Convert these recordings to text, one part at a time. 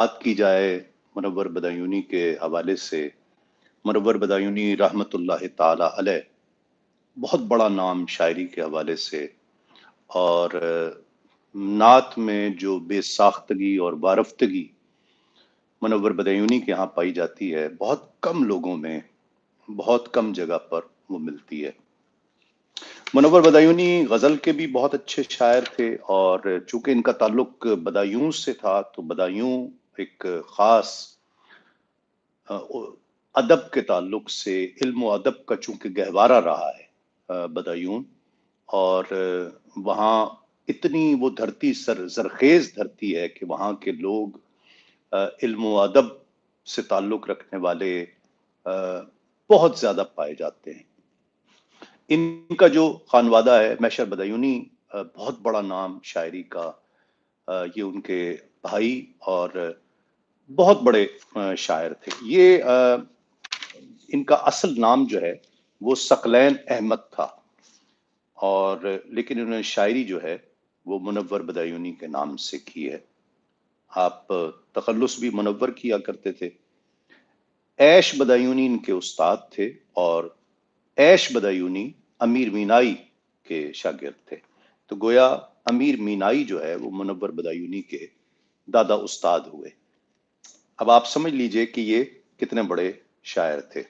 बात की जाए मुनव्वर बदायूनी के हवाले से। मुनव्वर बदायूनी रहमतुल्लाह ताला अलैह बहुत बड़ा नाम शायरी के हवाले से, और नात में जो बेसाख्तगी और वारफ्तगी मुनव्वर बदायूनी के यहाँ पाई जाती है, बहुत कम लोगों में, बहुत कम जगह पर वो मिलती है। मुनव्वर बदायूनी गज़ल के भी बहुत अच्छे शायर थे, और चूंकि इनका ताल्लुक बदायूं से था तो बदायूं एक ख़ास अदब के ताल्लुक से, इल्म और अदब का चूंकि गहवारा रहा है बदायूं, और वहाँ इतनी वो धरती जरखेज धरती है कि वहाँ के लोग इल्म और अदब से ताल्लुक रखने वाले बहुत ज्यादा पाए जाते हैं। इनका जो खानवादा है मैशर बदायूनी, बहुत बड़ा नाम शायरी का। ये उनके भाई और बहुत बड़े शायर थे। ये इनका असल नाम जो है वो सकलैन अहमद था, और लेकिन इन्होंने शायरी जो है वो मुनव्वर बदायूनी के नाम से की है। आप तखल्लुस भी मुनव्वर किया करते थे। ऐश बदायूनी इनके उस्ताद थे, और ऐश बदायूनी अमीर मीनाई के शागिर्द थे। तो गोया अमीर मीनाई जो है वो मुनव्वर बदायूनी के दादा उस्ताद हुए। अब आप समझ लीजिए कि ये कितने बड़े शायर थे।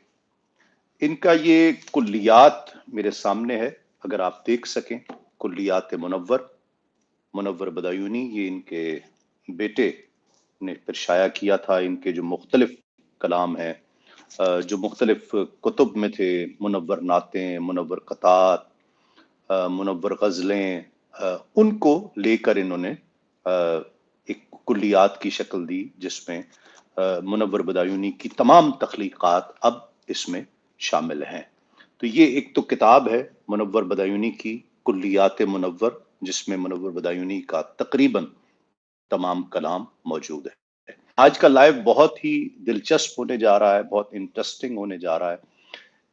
इनका ये कुल्लियात मेरे सामने है, अगर आप देख सकें। कुल्लियात मुनव्वर, मुनव्वर बदायूनी, ये इनके बेटे ने फिर शाया किया था। इनके जो मुख्तलिफ कलाम हैं, जो मुख्तलिफ कुतुब में थे, मुनव्वर नातें, मुनव्वर कतात, मुनव्वर गज़लें, उनको लेकर इन्होंने एक कुल्लियात की शक्ल दी, जिसमें मुनव्वर बदायूनी की तमाम तख्लीक़ात अब इसमें शामिल हैं। तो ये एक तो किताब है मुनव्वर बदायूनी की, कुल्लियात मुनव्वर, जिसमें मुनव्वर बदायूनी का तकरीबन तमाम कलाम मौजूद है। आज का लाइव बहुत ही दिलचस्प होने जा रहा है, बहुत इंटरेस्टिंग होने जा रहा है।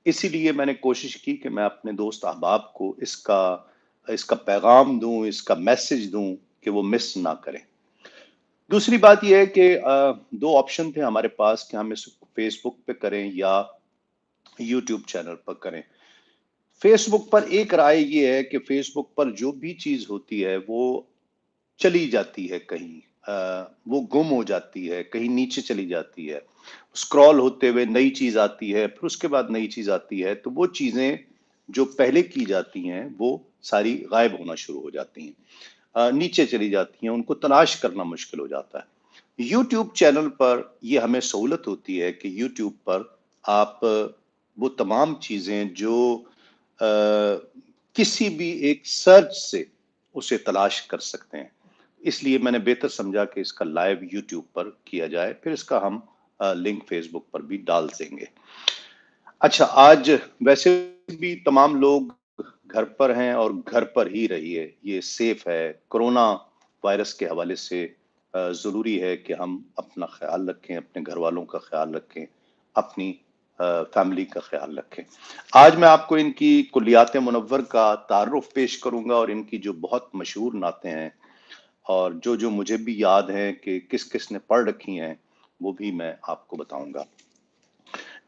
इसीलिए मैंने कोशिश की कि मैं अपने दोस्त अहबाब को इसका इसका पैगाम दूं, इसका मैसेज दूं कि वो मिस ना करें। दूसरी बात यह है कि दो ऑप्शन थे हमारे पास कि हम इसको फेसबुक पे करें या यूट्यूब चैनल पर करें। फेसबुक पर एक राय ये है कि फेसबुक पर जो भी चीज होती है वो चली जाती है कहीं, वो गुम हो जाती है, कहीं नीचे चली जाती है। स्क्रॉल होते हुए नई चीज आती है, फिर उसके बाद नई चीज आती है, तो वो चीजें जो पहले की जाती हैं वो सारी गायब होना शुरू हो जाती हैं, नीचे चली जाती हैं, उनको तलाश करना मुश्किल हो जाता है। यूट्यूब चैनल पर ये हमें सहूलत होती है कि यूट्यूब पर आप वो तमाम चीजें जो किसी भी एक सर्च से उसे तलाश कर सकते हैं। इसलिए मैंने बेहतर समझा कि इसका लाइव यूट्यूब पर किया जाए, फिर इसका हम लिंक फेसबुक पर भी डाल देंगे। अच्छा, आज वैसे भी तमाम लोग घर पर हैं और घर पर ही रहिए, ये सेफ है। कोरोना वायरस के हवाले से ज़रूरी है कि हम अपना ख्याल रखें, अपने घर वालों का ख्याल रखें, अपनी फैमिली का ख्याल रखें। आज मैं आपको इनकी कुल्लियात मुनव्वर का तारुफ पेश करूंगा, और इनकी जो बहुत मशहूर नातें हैं और जो जो मुझे भी याद हैं कि किस किस ने पढ़ रखी हैं, वो भी मैं आपको बताऊंगा।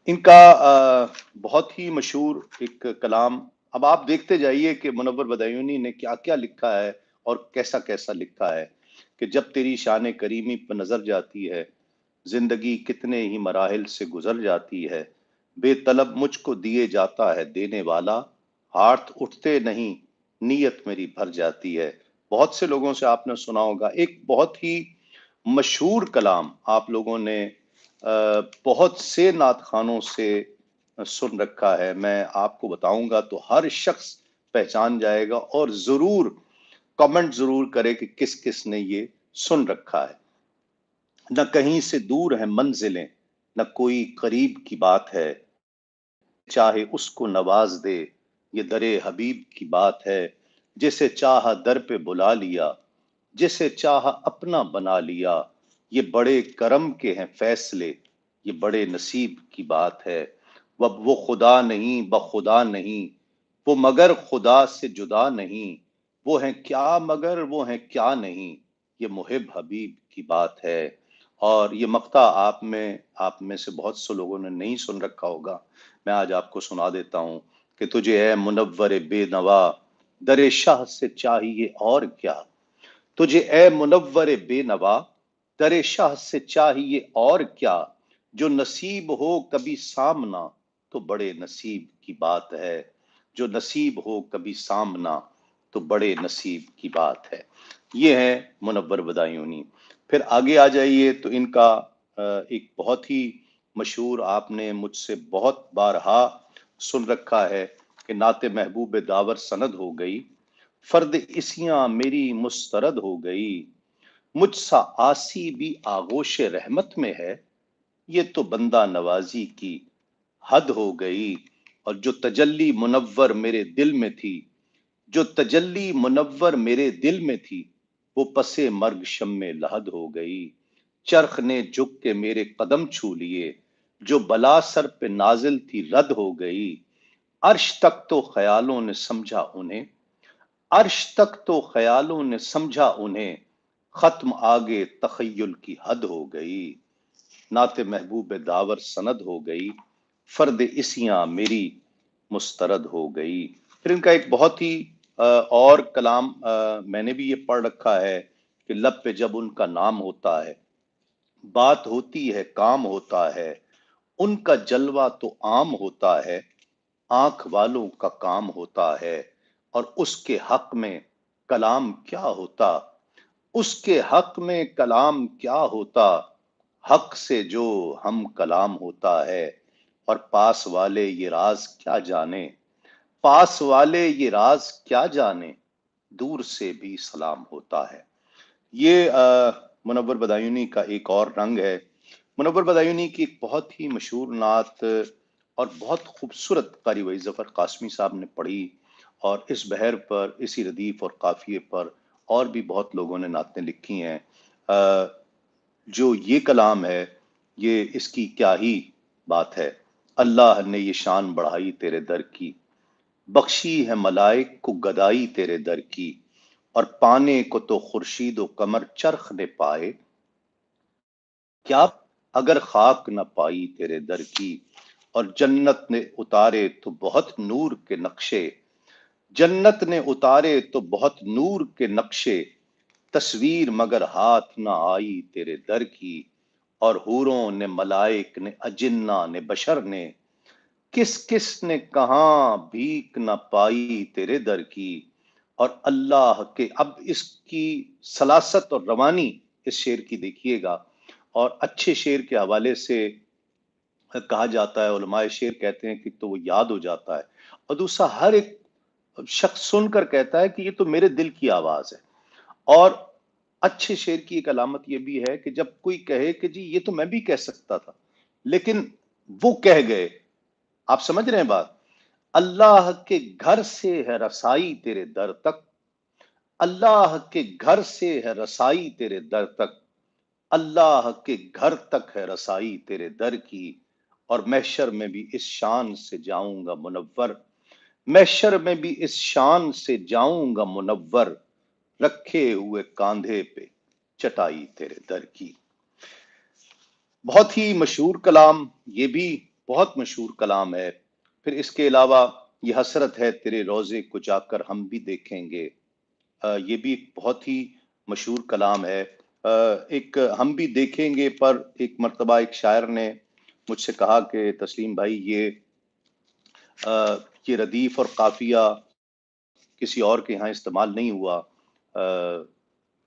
इनका बहुत ही मशहूर एक कलाम, अब आप देखते जाइए कि मुनव्वर बदायूनी ने क्या क्या लिखा है और कैसा कैसा लिखा है, कि जब तेरी शान करीमी पर नजर जाती है, जिंदगी कितने ही मराहिल से गुजर जाती है, बेतलब मुझको दिए जाता है देने वाला, हाथ उठते नहीं नीयत मेरी भर जाती है। बहुत से लोगों से आपने सुना होगा, एक बहुत ही मशहूर कलाम आप लोगों ने बहुत से नात खानों से सुन रखा है। मैं आपको बताऊंगा तो हर शख्स पहचान जाएगा, और जरूर कमेंट जरूर करे कि किस किस ने ये सुन रखा है। न कहीं से दूर है मंजिलें, न कोई करीब की बात है, चाहे उसको नवाज दे ये दरे हबीब की बात है, जिसे चाहा दर पे बुला लिया, जिसे चाहा अपना बना लिया, ये बड़े करम के हैं फैसले, ये बड़े नसीब की बात है। वह वो खुदा नहीं बखुदा नहीं, वो मगर खुदा से जुदा नहीं, वो हैं क्या मगर वो हैं क्या नहीं, ये मुहिब हबीब की बात है। اور یہ مقطع آپ میں سے بہت سے لوگوں نے نہیں سن رکھا ہوگا، میں آج آپ کو سنا دیتا ہوں کہ تجھے اے منور بے نوا در شاہ سے چاہیے اور کیا، تجھے اے منور بے نوا در شاہ سے چاہیے اور کیا، جو نصیب ہو کبھی سامنا تو بڑے نصیب کی بات ہے، جو نصیب ہو کبھی سامنا تو بڑے نصیب کی بات ہے۔ یہ ہے منور بدایونی۔ پھر آگے آ جائیے تو ان کا ایک بہت ہی مشہور، آپ نے مجھ سے بہت بارہا سن رکھا ہے کہ نعت محبوب داور سند ہو گئی، فرد اسیاں میری مسترد ہو گئی، مجھ سا آسی بھی آغوش رحمت میں ہے، یہ تو بندہ نوازی کی حد ہو گئی، اور جو تجلی منور میرے دل میں تھی، جو تجلی منور میرے دل میں تھی، وہ پسے مرگ شم لحد ہو گئی، چرخ نے جھک کے میرے قدم چھو لیے، جو بلا سر پہ نازل تھی رد ہو گئی، عرش تک تو خیالوں نے سمجھا انہیں، عرش تک تو خیالوں نے سمجھا انہیں، ختم آگے تخیل کی حد ہو گئی، نعت محبوب داور سند ہو گئی، فرد اسیاں میری مسترد ہو گئی۔ پھر ان کا ایک بہت ہی اور کلام میں نے بھی یہ پڑھ رکھا ہے کہ لب پہ جب ان کا نام ہوتا ہے، بات ہوتی ہے کام ہوتا ہے، ان کا جلوہ تو عام ہوتا ہے، آنکھ والوں کا کام ہوتا ہے، اور اس کے حق میں کلام کیا ہوتا، اس کے حق میں کلام کیا ہوتا، حق سے جو ہم کلام ہوتا ہے، اور پاس والے یہ راز کیا جانے، پاس والے یہ راز کیا جانے، دور سے بھی سلام ہوتا ہے۔ یہ منور بدایونی کا ایک اور رنگ ہے۔ منور بدایونی کی ایک بہت ہی مشہور نعت اور بہت خوبصورت قاری وحید ظفر قاسمی صاحب نے پڑھی، اور اس بحر پر، اسی ردیف اور قافیے پر اور بھی بہت لوگوں نے نعتیں لکھی ہیں۔ جو یہ کلام ہے، یہ اس کی کیا ہی بات ہے، اللہ نے یہ شان بڑھائی تیرے در کی، بخشی ہے ملائک کو گدائی تیرے در کی، اور پانے کو تو خورشید و قمر چرخ نے پائے، کیا اگر خاک نہ پائی تیرے در کی، اور جنت نے اتارے تو بہت نور کے نقشے، جنت نے اتارے تو بہت نور کے نقشے، تصویر مگر ہاتھ نہ آئی تیرے در کی، اور حوروں نے ملائک نے اجنہ نے بشر نے، کس کس نے کہاں بھیک نہ پائی تیرے در کی، اور اللہ کے، اب اس کی سلاست اور روانی اس شعر کی دیکھیے گا، اور اچھے شعر کے حوالے سے کہا جاتا ہے، علماء شعر کہتے ہیں کہ تو وہ یاد ہو جاتا ہے، اور دوسرا ہر ایک شخص سن کر کہتا ہے کہ یہ تو میرے دل کی آواز ہے۔ اور اچھے شعر کی ایک علامت یہ بھی ہے کہ جب کوئی کہے کہ جی یہ تو میں بھی کہہ سکتا تھا، لیکن وہ کہہ گئے، آپ سمجھ رہے ہیں بات، اللہ کے گھر سے ہے رسائی تیرے در تک، اللہ کے گھر سے ہے رسائی تیرے در تک، اللہ کے گھر تک ہے رسائی تیرے در کی، اور محشر میں بھی اس شان سے جاؤں گا منور، محشر میں بھی اس شان سے جاؤں گا منور، رکھے ہوئے کاندھے پہ چٹائی تیرے در کی۔ بہت ہی مشہور کلام، یہ بھی بہت مشہور کلام ہے۔ پھر اس کے علاوہ یہ حسرت ہے تیرے روضے کو جا کر ہم بھی دیکھیں گے، یہ بھی ایک بہت ہی مشہور کلام ہے۔ ایک ہم بھی دیکھیں گے پر ایک مرتبہ ایک شاعر نے مجھ سے کہا کہ تسلیم بھائی یہ ردیف اور قافیہ کسی اور کے یہاں استعمال نہیں ہوا،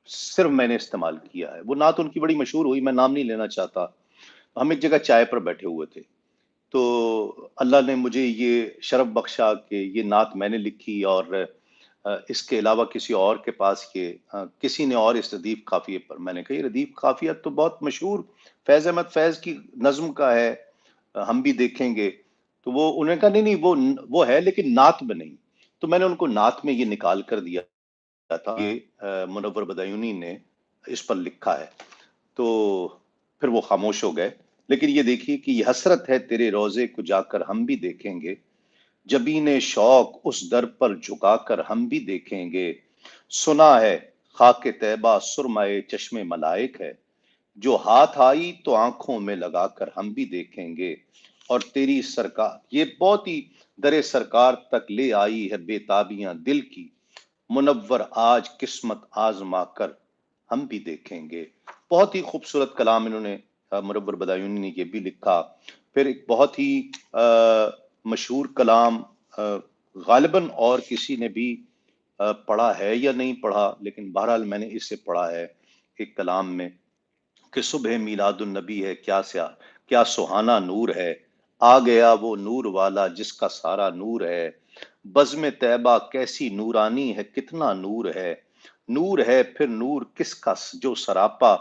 صرف میں نے استعمال کیا ہے۔ وہ نعت ان کی بڑی مشہور ہوئی، میں نام نہیں لینا چاہتا۔ ہم ایک جگہ چائے پر بیٹھے ہوئے تھے، تو اللہ نے مجھے یہ شرف بخشا کہ یہ نعت میں نے لکھی، اور اس کے علاوہ کسی اور کے پاس کسی نے اور اس ردیف قافیے پر، میں نے کہا یہ ردیف قافیہ تو بہت مشہور فیض احمد فیض کی نظم کا ہے، ہم بھی دیکھیں گے۔ تو وہ انہوں نے کہا نہیں وہ ہے لیکن نعت میں نہیں۔ تو میں نے ان کو نعت میں یہ نکال کر دیا تھا، یہ منور بدایونی نے اس پر لکھا ہے، تو پھر وہ خاموش ہو گئے۔ لیکن یہ دیکھیے کہ یہ حسرت ہے تیرے روضے کو جا کر ہم بھی دیکھیں گے، جبین شوق اس در پر جھکا کر ہم بھی دیکھیں گے، سنا ہے خاک طیبہ سرمائے چشم ملائک ہے، जो हाथ आई तो आंखों में लगाकर हम भी देखेंगे, और तेरी सरकार, ये बहुत ही दरे सरकार तक ले आई है बेताबियां दिल की, मुनव्वर आज किस्मत आजमा कर हम भी देखेंगे। बहुत ही खूबसूरत कलाम इन्होंने मुनव्वर बदायूनी ने ये भी लिखा। फिर एक बहुत ही मशहूर कलाम गालिबन और किसी ने भी पढ़ा है या नहीं पढ़ा, लेकिन बहरहाल मैंने इसे पढ़ा है एक कलाम में, कि सुबह मीलादुन नबी है क्या सुहाना नूर है, आ गया वो नूर वाला जिसका सारा नूर है, बज़्म तैबा कैसी नूरानी है कितना नूर है फिर नूर किसका जो सरापा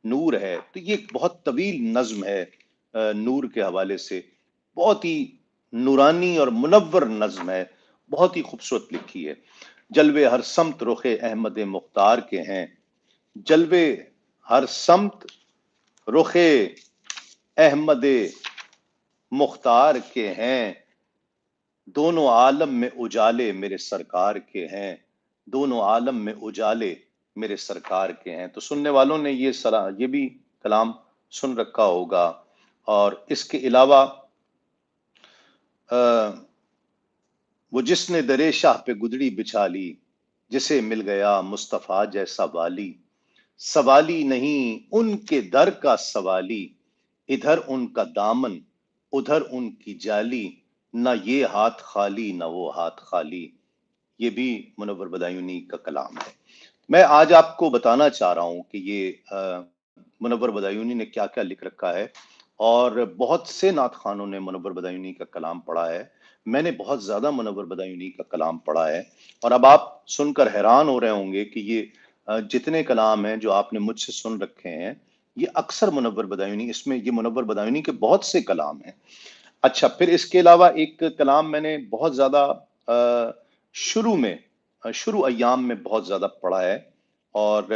नूर है। तो ये एक बहुत तवील नज्म है नूर के हवाले से, बहुत ही नूरानी और मुनव्वर नज्म है, बहुत ही खूबसूरत लिखी है। जलवे हर समत रुखे अहमद मुख्तार के हैं, जलवे हर समत रुखे अहमद मुख्तार के हैं, दोनों आलम में उजाले मेरे सरकार के हैं, दोनों आलम में उजाले मेरे सरकार के हैं। तो सुनने वालों ने ये भी कलाम सुन रखा होगा। और इसके अलावा वो जिसने दरे शाह पे गुदड़ी बिछा ली, जिसे मिल गया मुस्तफा जैसा वाली, सवाली नहीं उनके दर का सवाली, इधर उनका दामन उधर उनकी जाली, ना ये हाथ खाली ना वो हाथ खाली। ये भी मुनव्वर बदायूनी का कलाम है। मैं आज आपको बताना चाह रहा हूं कि ये मुनव्वर बदायूनी ने क्या क्या लिख रखा है। और बहुत से नात खानों ने मुनव्वर बदायूनी का कलाम पढ़ा है, मैंने बहुत ज्यादा मुनव्वर बदायूनी का कलाम पढ़ा है। और अब आप सुनकर हैरान हो रहे होंगे कि ये जितने कलाम हैं जो आपने मुझसे सुन रखे हैं, ये अक्सर मुनव्वर बदायूनी, इसमें ये मुनव्वर बदायूनी के बहुत से कलाम हैं। अच्छा, फिर इसके अलावा एक कलाम मैंने बहुत ज्यादा शुरू में शुरू अय्याम में बहुत ज्यादा पढ़ा है, और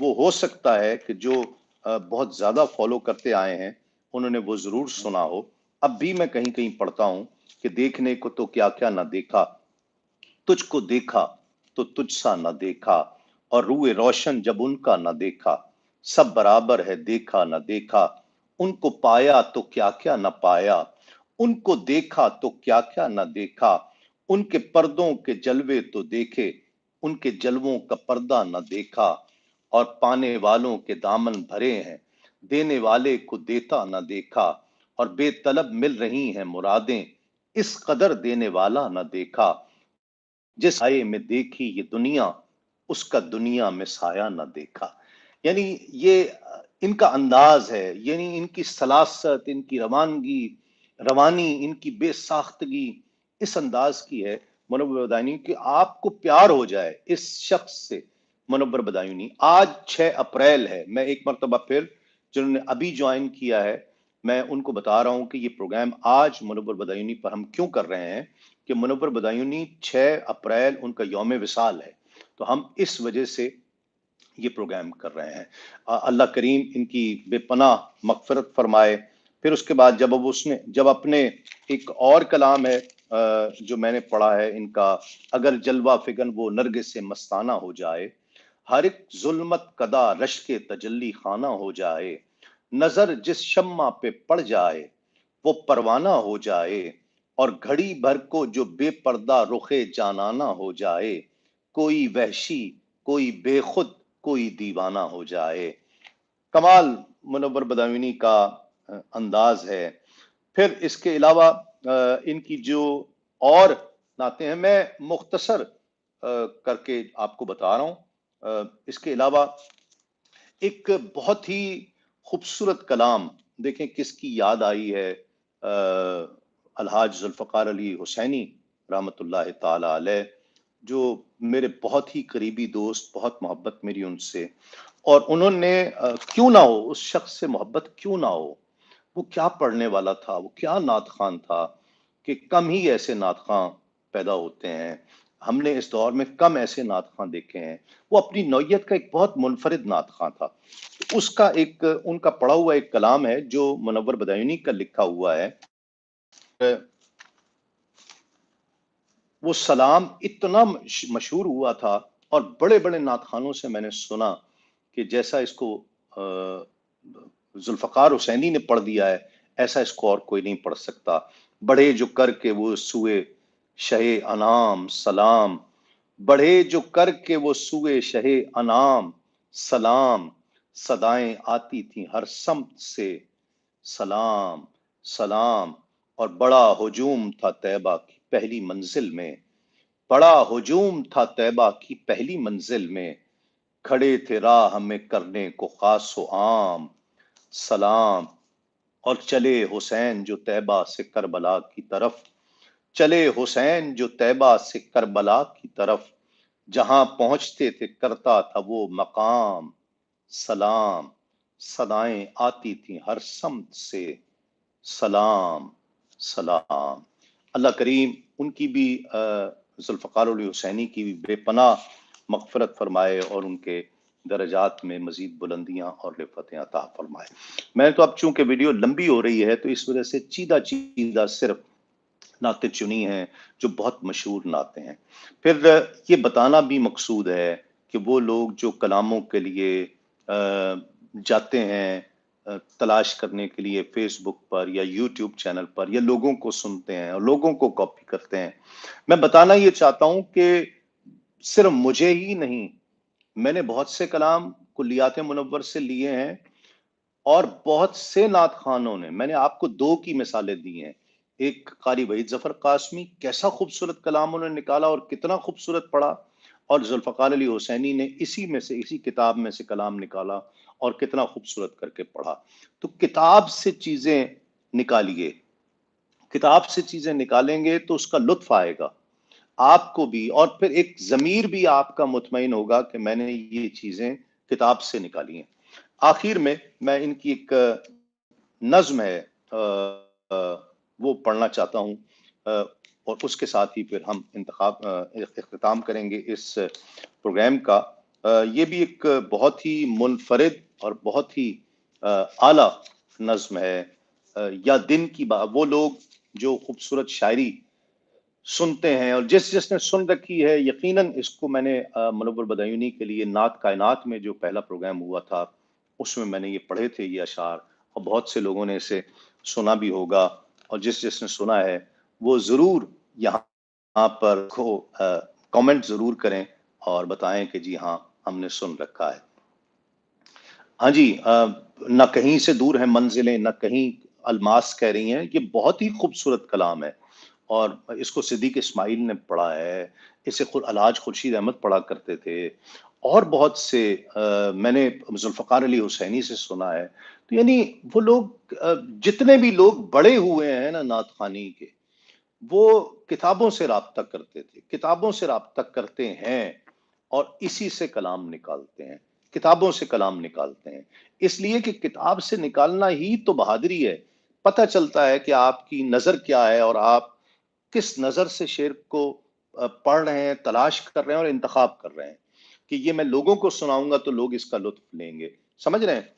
वो हो सकता है कि जो बहुत ज्यादा फॉलो करते आए हैं उन्होंने वो जरूर सुना हो। अब भी मैं कहीं कहीं पढ़ता हूं कि देखने को तो क्या क्या ना देखा, तुझको देखा तो तुझ सा न देखा, और रूए रोशन जब उनका न देखा, सब बराबर है देखा न देखा, उनको पाया तो क्या क्या न पाया, उनको देखा तो क्या क्या न देखा, उनके पर्दों के जलवे तो देखे, उनके जलवों का पर्दा न देखा, और पाने वालों के दामन भरे हैं, देने वाले को देता न देखा, और बेतलब मिल रही हैं मुरादें, इस कदर देने वाला न देखा, जिस साये में देखी ये दुनिया उसका दुनिया में साया न देखा। यानी ये इनका अंदाज है, यानी इनकी सलासत, इनकी रवानी, इनकी बेसाख्तगी इस अंदाज की है मुनव्वर बदायूनी कि आपको प्यार हो जाए इस शख्स से। मुनव्वर बदायूनी, आज 6 अप्रैल है, मैं एक मरतबा फिर जिन्होंने अभी ज्वाइन किया है मैं उनको बता रहा हूं कि ये प्रोग्राम आज मुनव्वर बदायूनी पर हम क्यों कर रहे हैं, कि मुनव्वर बदायूनी 6 अप्रैल उनका यौम विसाल है, तो हम इस वजह से ये प्रोग्राम कर रहे हैं। अल्लाह करीम इनकी बेपनाह मगफिरत फरमाए। फिर उसके बाद जब अपने एक और कलाम है जो मैंने पढ़ा है इनका, अगर जलवा फिगन वो नरगिस से मस्ताना हो जाए, हर एक जुल्मत कदा रश के तजल्ली खाना हो जाए, नजर जिस शम्मा पे पड़ जाए वो परवाना हो जाए, और घड़ी भर को जो बेपर्दा रुखे जानाना हो जाए, कोई वहशी कोई बेखुद कोई दीवाना हो जाए। कमाल मुनव्वर बदायूनी का अंदाज है। फिर इसके अलावा इनकी जो और नाते हैं मैं मुख्तसर करके आपको बता रहा हूं। इसके अलावा एक बहुत ही खूबसूरत कलाम, देखें किसकी याद आई है, अलहाज जुल्फ़कार अली हुसैनी रहमतुल्लाह ताला अलैह, जो मेरे बहुत ही करीबी दोस्त, बहुत मोहब्बत मेरी उनसे। और उन्होंने क्यों ना हो, उस शख्स से मोहब्बत क्यों ना हो, वो क्या पढ़ने वाला था, वो क्या नात खान था, कि कम ही ऐसे नात खां पैदा होते हैं, हमने इस दौर में कम ऐसे नात खां देखे हैं। वो अपनी नौयत का एक बहुत मुनफरिद नात खां था। उसका एक उनका पढ़ा हुआ एक कलाम है जो मुनव्वर बदायूनी का लिखा हुआ है। वो सलाम इतना मशहूर हुआ था, और बड़े बड़े नात खानों से मैंने सुना कि जैसा इसको जुल्फ़कार हुसैनी ने पढ़ दिया है, ऐसा इसको और कोई नहीं पढ़ सकता। बढ़े जो कर के वो सूए शहे अनाम सलाम, बढ़े जो कर के वो सूए शहे अनाम सलाम, सदाएं आती थी हर समत से सलाम सलाम। और बड़ा हुजूम था तैबा की पहली मंजिल में, बड़ा हुजूम था तैबा की पहली मंजिल में, खड़े थे राह हमें करने को खासो आम सलाम। और चले हुसैन जो तैबा से करबला की तरफ, चले हुसैन जो तैबा से करबला की तरफ, जहां पहुंचते थे करता था वो मकाम सलाम, सदाएं आती थी हर समत से सलाम सलाम। अल्लाह करीम उनकी भी जुल्फ़कार अली हुसैनी की भी बेपनाह मग़फ़िरत फरमाए और उनके दरजात में मजीद बुलंदियां और रिफ़तें अता फरमाए। मैं तो अब चूंकि वीडियो लंबी हो रही है तो इस वजह से चीदा चीदा सिर्फ नाते चुनी हैं जो बहुत मशहूर नाते हैं। फिर ये बताना भी मकसूद है कि वो लोग जो कलामों के लिए जाते हैं तलाश करने के लिए फेसबुक पर या यूट्यूब चैनल पर, या लोगों को सुनते हैं और लोगों को कॉपी करते हैं। मैं बताना ये चाहता हूं कि सिर्फ मुझे ही नहीं, मैंने बहुत से कलाम कुल्लियात मुनव्वर से लिए हैं और बहुत से नात खानों ने, मैंने आपको दो की मिसालें दी हैं। एक कारी वहीद जफर कासमी, कैसा खूबसूरत कलाम उन्होंने निकाला और कितना खूबसूरत पढ़ा, और जुल्फ़कार अली हुसैनी ने इसी में से, इसी किताब में से कलाम निकाला और कितना खूबसूरत करके पढ़ा। तो किताब से चीजें निकालिए, किताब से चीजें निकालेंगे तो उसका लुत्फ आएगा आपको भी, और फिर एक जमीर भी आपका मुतमईन होगा कि मैंने ये चीजें किताब से निकाली हैं। आखिर में मैं इनकी एक नज्म है वो पढ़ना चाहता हूँ, और उसके साथ ही फिर हम इख्तिताम करेंगे इस प्रोग्राम का। ये भी एक बहुत ही मुनफरिद और बहुत ही आला नज्म है। या दिन की बात, वो लोग जो खूबसूरत शायरी सुनते हैं और जिसने सुन रखी है, यकीनन इसको मैंने मुनव्वर बदायूनी के लिए नात कायनात में जो पहला प्रोग्राम हुआ था उसमें मैंने ये पढ़े थे ये अशार, और बहुत से लोगों ने इसे सुना भी होगा, और जिसने सुना है वो जरूर यहाँ पर को कमेंट जरूर करें और बताएं कि जी हाँ हमने सुन रखा है। हाँ जी, न कहीं से दूर है मंजिलें, न कहीं अलमास कह रही हैं, ये बहुत ही खूबसूरत कलाम है और इसको सिद्दीक इस्माइल ने पढ़ा है, इसे अलहाज खुर्शीद अहमद पढ़ा करते थे और बहुत से मैंने जुल्फ़कार अली हुसैनी से सुना है। तो यानी वो लोग जितने भी लोग बड़े हुए हैं ना नात खानी के, वो किताबों से राब्ता करते थे, किताबों से राब्ता करते हैं और इसी से कलाम निकालते हैं, किताबों से कलाम निकालते हैं। इसलिए कि किताब से निकालना ही तो बहादुरी है। पता चलता है कि आपकी नज़र क्या है और आप किस नज़र से शेर को पढ़ रहे हैं, तलाश कर रहे हैं और इंतखाब कर रहे हैं कि ये मैं लोगों को सुनाऊंगा तो लोग इसका लुत्फ लेंगे। समझ रहे हैं?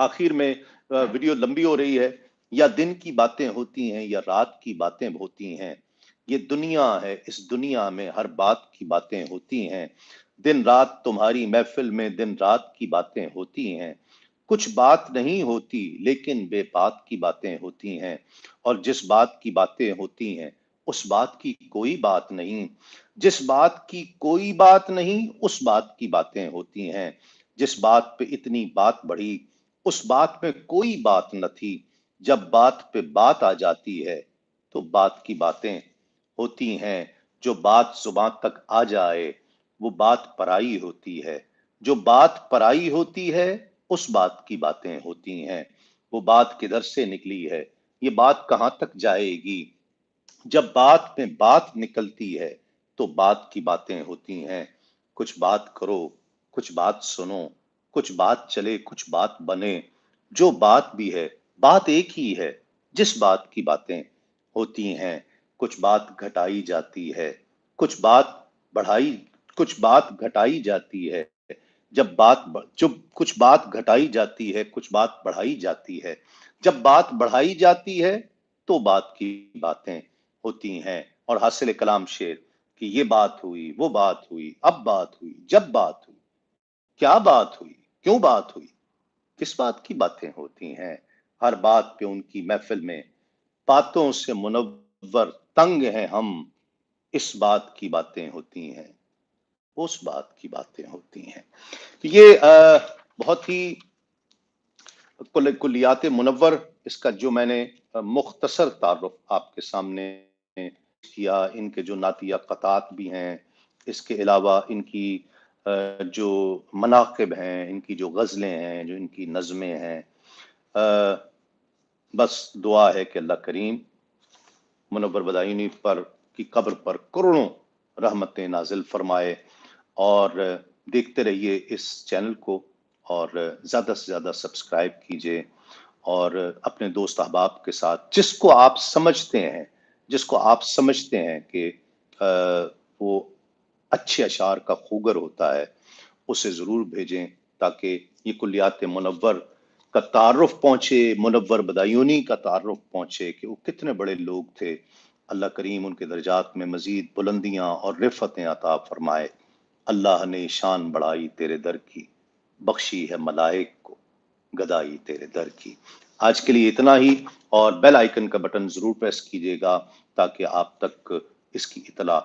आखिर में वीडियो लंबी हो रही है। या दिन की बातें होती हैं या रात की बातें होती हैं, ये दुनिया है, इस दुनिया में हर बात की बातें होती हैं। दिन रात तुम्हारी महफिल में दिन रात की बातें होती हैं। कुछ बात नहीं होती लेकिन बेबात की बातें होती हैं, और जिस बात की बातें होती हैं उस बात की कोई बात नहीं। जिस बात की कोई बात नहीं उस बात की बातें होती हैं। जिस बात पे इतनी बात बढ़ी उस बात में कोई बात न थी। जब बात पे बात आ जाती है तो बात की बातें होती हैं। जो बात जुबान तक आ जाए वो बात पराई होती है। जो बात पराई होती है उस बात की बातें होती हैं। वो बात किधर से निकली है, ये बात कहाँ तक जाएगी। जब बात में बात निकलती है तो बात की बातें होती हैं। कुछ बात करो, कुछ बात सुनो, कुछ बात चले, कुछ बात बने। जो बात भी है बात एक ही है, जिस बात की बातें होती हैं। कुछ बात घटाई जाती है, कुछ बात बढ़ाई, कुछ बात घटाई जाती है। जब कुछ बात घटाई जाती है, कुछ बात बढ़ाई जाती है। जब बात बढ़ाई जाती है तो बात की बातें होती हैं। और हासिल कलाम शेर कि ये बात हुई, वो बात हुई, अब बात हुई, जब बात हुई, क्या बात हुई, क्यों बात हुई। किस बात की बातें होती हैं, हर बात पे उनकी महफिल में बातों से मुनव्वर तंग हैं हम, इस बात की बातें होती हैं, उस बात की बातें होती हैं। तो ये बहुत ही कुल्लियात मुनव्वर, इसका जो मैंने मुख्तसर तारुफ आपके सामने किया, इनके जो नातिया क़तात भी हैं, इसके अलावा इनकी जो मनाक़िब हैं, इनकी जो ग़ज़लें हैं, जो इनकी नज़में हैं, बस दुआ है कि अल्लाह करीम मुनव्वर बदायूनी पर की कब्र पर करोड़ों रहमतें नाज़िल फरमाए। और देखते रहिए इस चैनल को, और ज़्यादा से ज़्यादा सब्सक्राइब कीजिए, और अपने दोस्त अहबाब के साथ जिसको आप समझते हैं कि वो अच्छे अशार का खूगर होता है, उसे ज़रूर भेजें, ताकि ये कुल्लियात मुनव्वर का तारुफ पहुँचे, मुनव्वर बदायूनी का तारुफ पहुँचे कि वो कितने बड़े लोग थे। अल्लाह करीम उनके दर्जात में मज़ीद बुलंदियाँ और रिफ़तें अता फरमाए। अल्लाह ने शान बढ़ाई तेरे दर की, बख्शी है मलाइक को गदाई तेरे दर की। आज के लिए इतना ही, और बेल आइकन का बटन ज़रूर प्रेस कीजिएगा ताकि आप तक इसकी इत्तला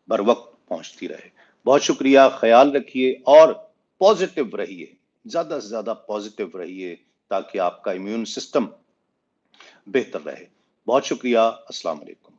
बर वक्त पहुंचती रहे। बहुत शुक्रिया, ख्याल रखिए और पॉजिटिव रहिए, ज़्यादा से ज़्यादा पॉजिटिव रहिए, ताकि आपका इम्यून सिस्टम बेहतर रहे। बहुत शुक्रिया। अस्सलाम वालेकुम।